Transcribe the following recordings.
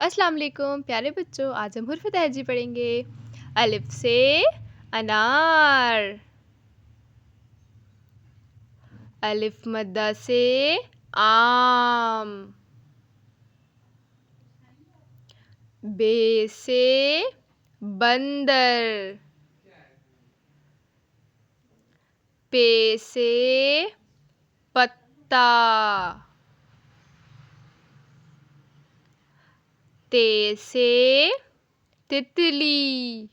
अस्सलाम वालेकुम प्यारे बच्चों। आज हम हुर्फ तहजी पढ़ेंगे। अलिफ से अनार, अलिफ मद्दा से आम, बे से बंदर, पे से पत्ता, ते से तितली,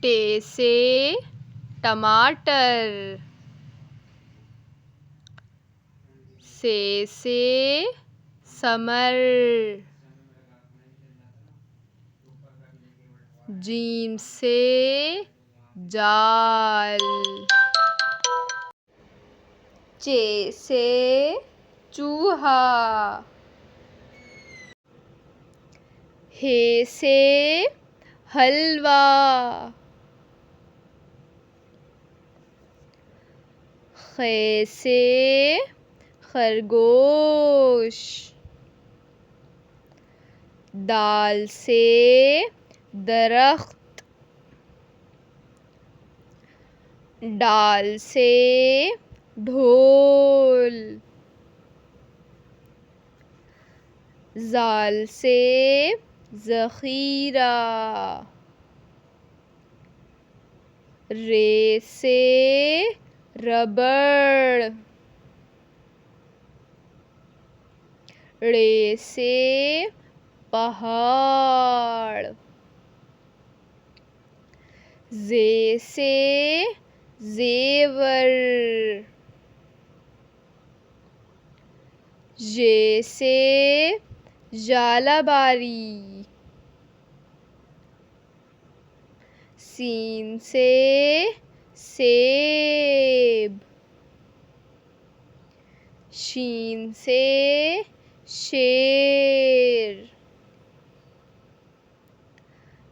टे से टमाटर, से समर, जीम से जाल, चे से चूहा, हे से हलवा, खे से खरगोश, दाल से दरख्त, डाल से ढोल, जाल से ज़ख़ीरा, रे से रबड़, ड़े से पहाड़, जे से ज़ेवर, जे से जालाबारी, सीन से सेब, शीन से शेर,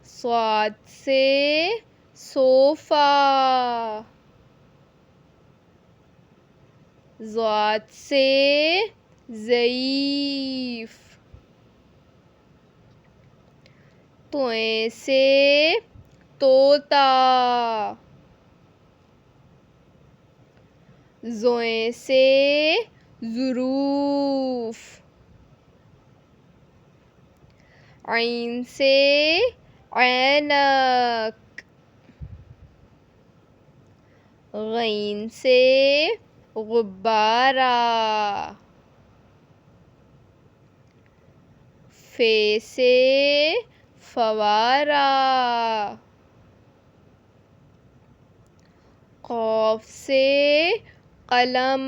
स्वाद से सोफ़ा, ज़ाद से ज़ईफ़, तोए से तोता, ज़ोए से ज़ुरूफ़, ऐन से ऐनक, गैन से गुब्बारा, फे से फवारा, क़ाफ से कलम,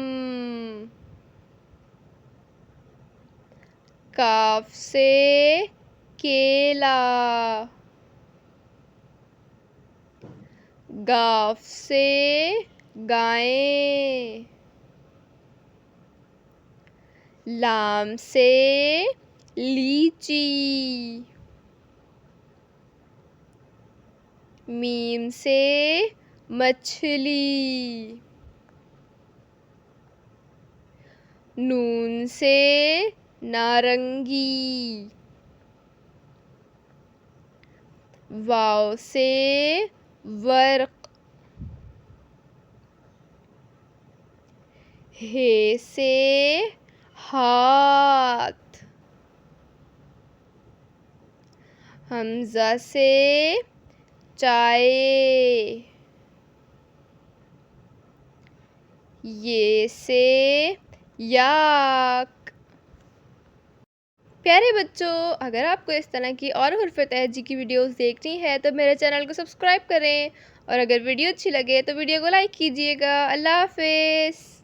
काफ से केला, गाफ से गाय, लाम से लीची, मीम से मछली, नून से नारंगी, वाव से वर्क, हे से हाथ, हमज़ा से चाय, ये से याक। प्यारे बच्चों, अगर आपको इस तरह की और हुर्फ तहजी की वीडियोस देखनी है तो मेरे चैनल को सब्सक्राइब करें और अगर वीडियो अच्छी लगे तो वीडियो को लाइक कीजिएगा। अल्लाह हाफ़िज़।